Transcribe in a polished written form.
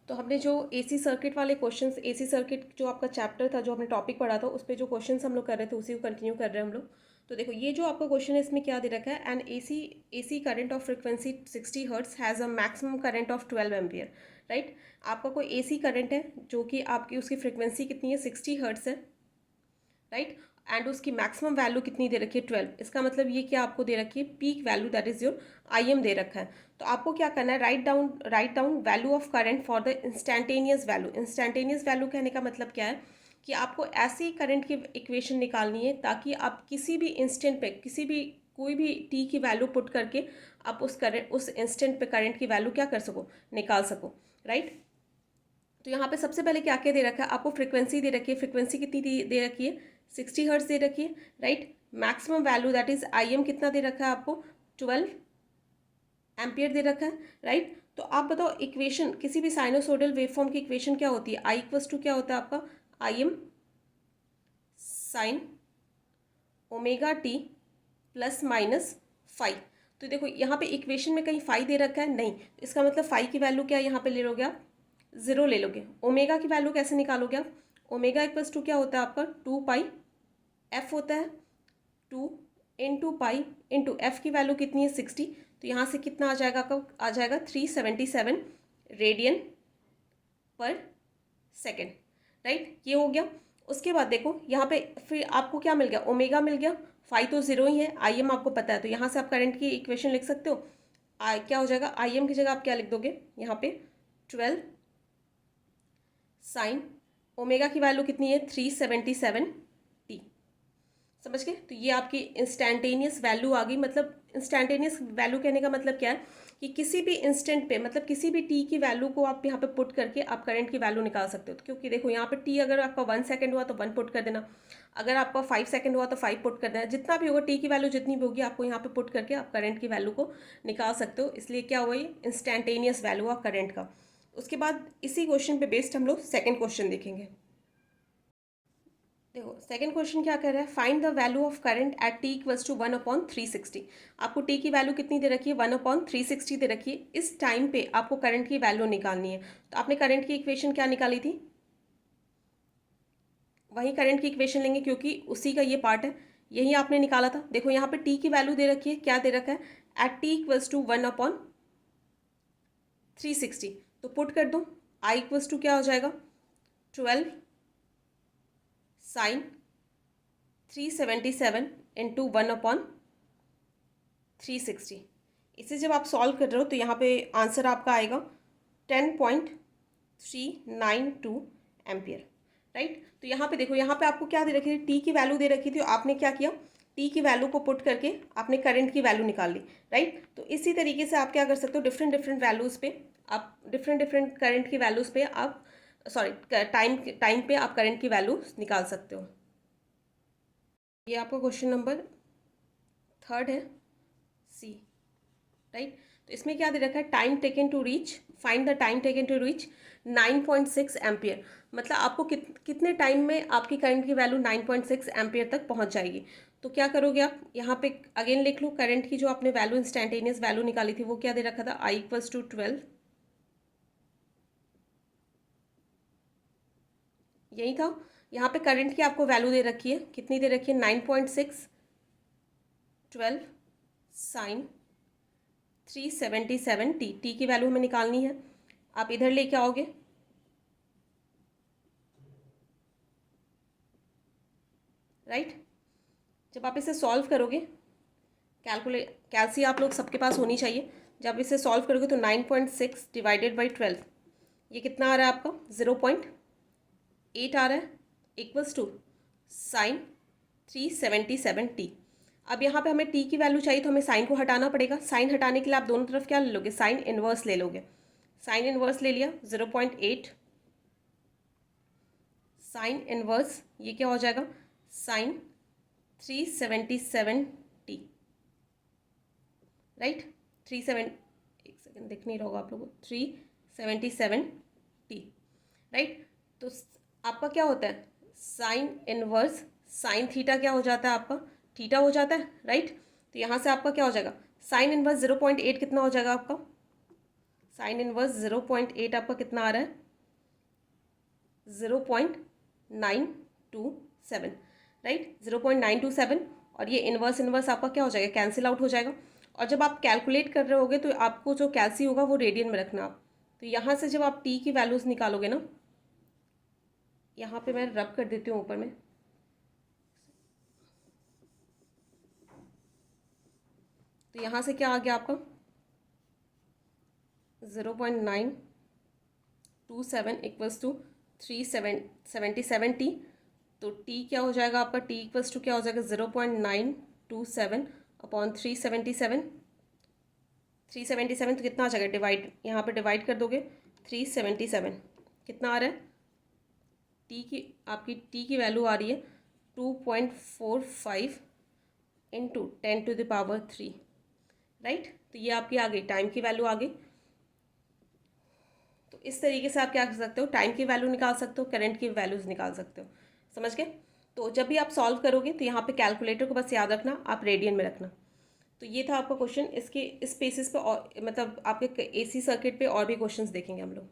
तो हमने जो एसी सर्किट वाले क्वेश्चंस, एसी सर्किट जो आपका चैप्टर था, जो हमने टॉपिक पढ़ा था, उस पर जो क्वेश्चंस हम लोग कर रहे थे उसी को कंटिन्यू कर रहे हैं हम लोग। तो देखो ये जो आपका क्वेश्चन है इसमें क्या दे रखा है, an AC current of frequency 60 hertz has a maximum current of 12 ampere, right. आपका कोई एसी करंट है जो कि आपकी उसकी फ्रिक्वेंसी कितनी है, 60 हर्ट्स है, राइट। एंड उसकी मैक्सिमम वैल्यू कितनी दे रखी है, 12। इसका मतलब ये क्या आपको दे रखी है, peak value, that is your IM दे रखा है। तो आपको क्या करना है, write down value of current for the instantaneous value. Instantaneous value कहने का मतलब क्या है कि आपको ऐसी करंट की इक्वेशन निकालनी है ताकि आप किसी भी इंस्टेंट पे, किसी भी कोई भी टी की वैल्यू पुट करके आप उस इंस्टेंट पे करंट की वैल्यू क्या कर सको, निकाल सको, राइट। तो यहाँ पे सबसे पहले क्या क्या दे रखा है आपको, फ्रीक्वेंसी दे रखी है। फ्रीक्वेंसी कितनी दे रखी है, 60 हर्ट्ज दे रखी है, right. Maximum value that is IM कितना दे रखा है आपको, 12 एम्पियर दे रखा है, राइट। तो आप बताओ इक्वेशन, किसी भी साइनोसोडल वेवफॉर्म की इक्वेशन क्या होती है, I इक्वल्स टू क्या होता है आपका, IM sine omega T plus minus five. तो देखो यहाँ पे इक्वेशन में कहीं फाइव दे रखा है, नहीं। इसका मतलब फाइव की वैल्यू क्या यहाँ पे ले लोगे आप, ज़ीरो ले लोगे। ओमेगा की वैल्यू कैसे निकालोगे आप, ओमेगा इक्वल्स टू क्या होता है आपका, 2 पाई एफ होता है, 2 × पाई इंटू एफ की वैल्यू कितनी है, 60। तो यहाँ से कितना आ जाएगा आपका, आ जाएगा 377 रेडियन पर सेकेंड, राइट। ये हो गया। उसके बाद देखो यहाँ पे फिर आपको क्या मिल गया, ओमेगा मिल गया, फाइव तो जीरो ही है, IM आपको पता है, तो यहाँ से आप करंट की इक्वेशन लिख सकते हो। क्या हो जाएगा, IM की जगह आप क्या लिख दोगे यहाँ पे, 12 साइन ओमेगा की वैल्यू कितनी है, 377 टी। समझ गए। तो ये आपकी इंस्टैंटेनियस वैल्यू आ गई। मतलब इंस्टैंटेनियस वैल्यू कहने का मतलब क्या है कि किसी भी इंस्टेंट पे, मतलब किसी भी टी की वैल्यू को आप यहाँ पे पुट करके आप करंट की वैल्यू निकाल सकते हो। तो क्योंकि देखो यहाँ पे टी अगर आपका 1 सेकंड हुआ तो 1 पुट कर देना, अगर आपका 5 सेकंड हुआ तो 5 पुट कर देना, जितना भी होगा टी की वैल्यू जितनी भी होगी आपको यहाँ पे पुट करके आप करंट की वैल्यू को निकाल सकते हो। इसलिए क्या हुआ, ये इंस्टैंटेनियस वैल्यू ऑफ करंट का। उसके बाद इसी क्वेश्चन पे बेस्ड हम लोग सेकेंड क्वेश्चन देखेंगे। देखो सेकंड क्वेश्चन क्या कर रहा है, find the value of current at t equals to 1/360। आपको टी की वैल्यू कितनी दे रखी है, 1/360 दे रखी है। इस टाइम पे आपको करंट की वैल्यू निकालनी है। तो आपने करंट की इक्वेशन क्या निकाली थी, वही करंट की इक्वेशन लेंगे क्योंकि उसी का ये पार्ट है, यही आपने निकाला था। देखो यहाँ पे टी की वैल्यू दे रखी है, क्या दे रखा है, एट टी इक्वल्स टू 1/360। तो पुट कर दो, आई इक्वल्स टू क्या हो जाएगा, 12 साइन 377 इंटू 1/360। इसे जब आप सॉल्व कर रहे हो तो यहाँ पे आंसर आपका आएगा 10.392 एम्पियर, राइट। तो यहाँ पे देखो, यहाँ पे आपको क्या दे रखी थी, टी की वैल्यू दे रखी थी। आपने क्या किया, टी की वैल्यू को पुट करके आपने करंट की वैल्यू निकाल ली, राइट। तो इसी तरीके से आप क्या कर सकते हो, डिफरेंट डिफरेंट वैल्यूज़ पे आप, डिफरेंट डिफरेंट करंट की वैल्यूज़ पे आप, सॉरी टाइम पे आप करंट की वैल्यू निकाल सकते हो। ये आपका क्वेश्चन नंबर थर्ड है, सी, राइट। तो इसमें क्या दे रखा है, time taken to reach, find the time taken to reach 9.6 ampere. मतलब आपको कितने टाइम में आपकी करंट की वैल्यू 9.6 एम्पियर तक पहुंच जाएगी। तो क्या करोगे आप, यहाँ पे अगेन लिख लो, करंट की जो आपने वैल्यू, इंस्टैंटेनियस वैल्यू निकाली थी, वो क्या दे रखा था, I इक्वल्स टू 12, यही था। यहाँ पे करंट की आपको वैल्यू दे रखी है, कितनी दे रखी है, 9.6, 12 साइन 377 टी। टी की वैल्यू हमें निकालनी है। आप इधर लेके आओगे, राइट। जब आप इसे सॉल्व करोगे, कैलसी आप लोग सबके पास होनी चाहिए। जब इसे सॉल्व करोगे तो 9.6 डिवाइडेड बाई 12, ये कितना आ रहा है आपका, 0.8 आ रहा है, इक्वल्स टू साइन 377 टी। अब यहाँ पे हमें टी की वैल्यू चाहिए तो हमें साइन को हटाना पड़ेगा। साइन हटाने के लिए आप दोनों तरफ क्या ले लोगे, साइन इनवर्स ले लोगे। साइन इनवर्स ले लिया, 0.8 साइन इनवर्स, ये क्या हो जाएगा, साइन 377 टी, राइट। 37, एक सेकेंड दिख नहीं रहा होगा आप लोगों को, 377 टी, राइट। तो आपका क्या होता है, साइन इनवर्स साइन थीटा क्या हो जाता है आपका, थीटा हो जाता है, राइट। तो यहाँ से आपका क्या हो जाएगा, साइन इनवर्स 0.8 कितना हो जाएगा आपका, साइन इनवर्स 0.8 आपका कितना आ रहा है, 0.927, राइट, 0.927। और ये इनवर्स इनवर्स आपका क्या हो जाएगा, कैंसिल आउट हो जाएगा। और जब आप कैलकुलेट कर रहे होगे तो आपको जो कैल्सी होगा वो रेडियन में रखना आप। तो यहाँ से जब आप टी की वैल्यूज़ निकालोगे ना, यहाँ पे मैं रब कर देती हूँ ऊपर में, तो यहाँ से क्या आ गया आपका 0.927 इक्वल्स टू 377 टी। तो टी क्या हो जाएगा आपका, टी इक्वल्स टू क्या हो जाएगा 0.927 अपॉन 377 तो कितना आ जाएगा, डिवाइड, यहाँ पे डिवाइड कर दोगे 377 कितना आ रहा है, टी की आपकी टी की वैल्यू आ रही है 2.45 इंटू 10⁻3, राइट। तो ये आपकी आ गई टाइम की वैल्यू आ गई। तो इस तरीके से आप क्या कर सकते हो, टाइम की वैल्यू निकाल सकते हो, करंट की वैल्यूज़ निकाल सकते हो, समझ गए। तो जब भी आप सॉल्व करोगे तो यहाँ पे कैलकुलेटर को बस याद रखना, आप रेडियन में रखना। तो ये था आपका क्वेश्चन। इसके इस बेसिस पे और मतलब आपके एसी सर्किट पे और भी क्वेश्चंस देखेंगे हम लोग।